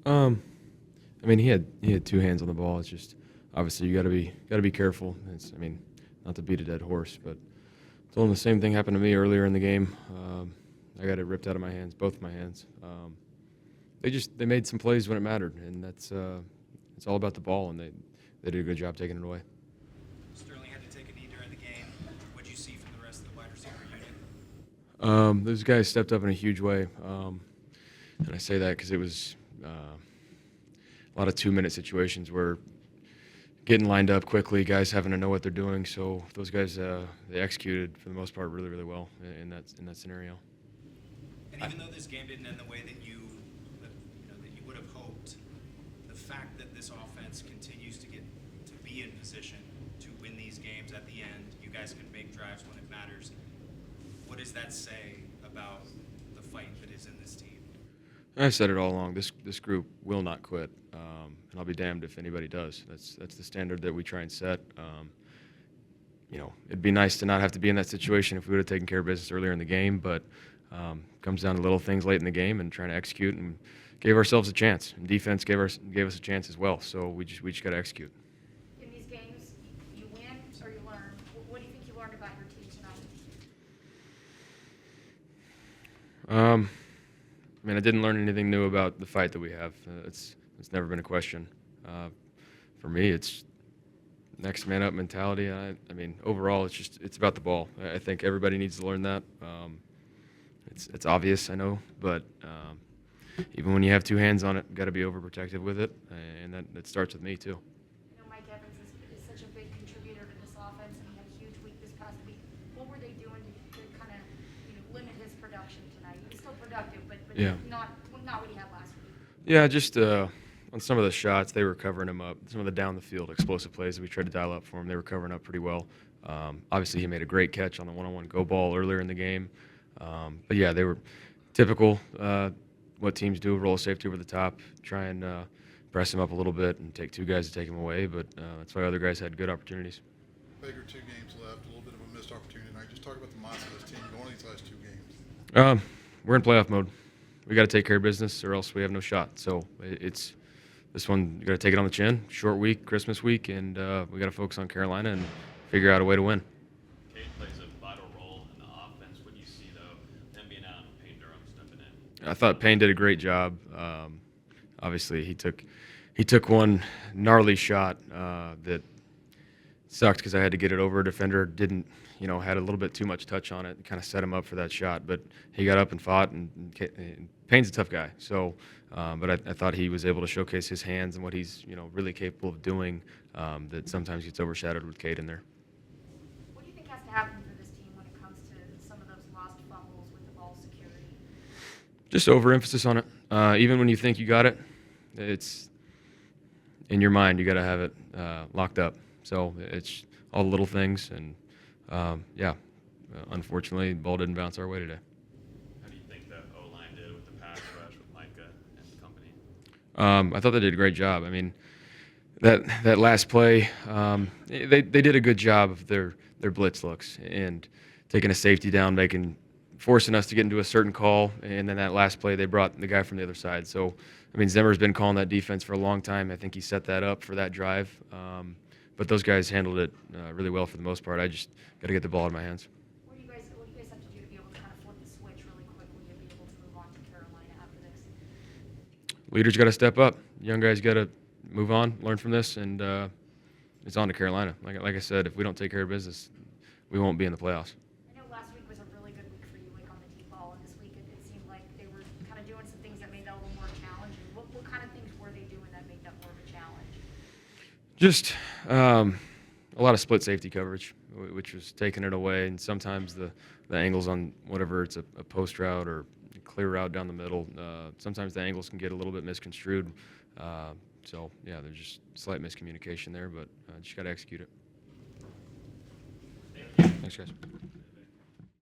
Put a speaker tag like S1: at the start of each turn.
S1: Um, I mean, he had two hands on the ball. It's just obviously you got to be careful. I mean, not to beat a dead horse, but told him the same thing happened to me earlier in the game. I got it ripped out of my hands, both of my hands. They made some plays when it mattered, and that's it's all about the ball, and they did a good job taking it away.
S2: Sterling had to take a knee during the game. What did you see from the rest of the wide receiver unit?
S1: Those guys stepped up in a huge way, and I say that because it was a lot of 2-minute situations where getting lined up quickly, guys having to know what they're doing. So those guys they executed for the most part really really well in that scenario.
S2: And even though this game didn't end the way that you would have hoped, the fact that this offense continues to be in position to win these games at the end, you guys can make drives when it matters. What does that say about the fight that is in this team?
S1: I've said it all along. This group will not quit, and I'll be damned if anybody does. That's the standard that we try and set. It'd be nice to not have to be in that situation if we would have taken care of business earlier in the game, but comes down to little things late in the game and trying to execute, and gave ourselves a chance. And defense gave us a chance as well. So we just got to execute.
S3: In these games, you win or you learn. What do you think you learned about your team tonight?
S1: I mean, I didn't learn anything new about the fight that we have. It's never been a question. For me, it's next man up mentality. I mean, overall, it's about the ball. I think everybody needs to learn that. It's obvious, I know, but even when you have two hands on it, got to be overprotective with it, and that starts with me too.
S3: I know Mike Evans is such a big contributor to this offense, and he had a huge week this past week. What were they doing to kind of limit his production tonight? He was still productive, but
S1: Yeah.
S3: not what he had last week.
S1: Yeah, just on some of the shots, they were covering him up. Some of the down the field explosive plays that we tried to dial up for him, they were covering up pretty well. Obviously, he made a great catch on the one-on-one go ball earlier in the game. But yeah, they were typical. What teams do, roll a safety over the top, try and press him up a little bit and take two guys to take him away. But that's why other guys had good opportunities.
S4: Baker, 2 games left, a little bit of a missed opportunity tonight. Just talk about the mindset of this team going these last 2 games.
S1: We're in playoff mode. We got to take care of business, or else we have no shot. So it's this one. You got to take it on the chin. Short week, Christmas week, and we got to focus on Carolina and figure out a way to win.
S5: Cade plays a vital role in the offense. What do you see, though, him being out and Payne Durham stepping in?
S1: I thought Payne did a great job. Obviously, he took one gnarly shot that sucked because I had to get it over a defender. Didn't, had a little bit too much touch on it. Kind of set him up for that shot. But he got up and fought, and Payne's a tough guy. So, but I thought he was able to showcase his hands and what he's, really capable of doing. That sometimes gets overshadowed with Cade in there.
S3: What do you think has to happen for this team when it comes to some of those lost fumbles with the ball security?
S1: Just overemphasis on it. Even when you think you got it, it's in your mind. You got to have it locked up. So it's all the little things, and unfortunately, the ball didn't bounce our way today.
S5: How do you think the O-line did with the pass rush with Micah and company?
S1: I thought they did a great job. I mean, that last play, they did a good job of their blitz looks and taking a safety down, forcing us to get into a certain call, and then that last play they brought the guy from the other side. So, I mean, Zimmer's been calling that defense for a long time. I think he set that up for that drive. But those guys handled it really well for the most part. I just got to get the ball in my hands.
S3: What do you guys have to do to be able to kind of flip the switch really quickly and be able to move on to Carolina after this?
S1: Leaders got to step up. Young guys got to move on, learn from this, and it's on to Carolina. Like I said, if we don't take care of business, we won't be in the playoffs.
S3: I know last week was a really good week for you, like on the deep ball, and this week it seemed like they were kind of doing some things that made that a little more challenging. What kind of things were they doing that made that more of a challenge?
S1: Just a lot of split safety coverage, which was taking it away, and sometimes the angles on whatever it's a post route or a clear route down the middle, sometimes the angles can get a little bit misconstrued. So, yeah, there's just slight miscommunication there, but just got to execute it. Thanks, guys.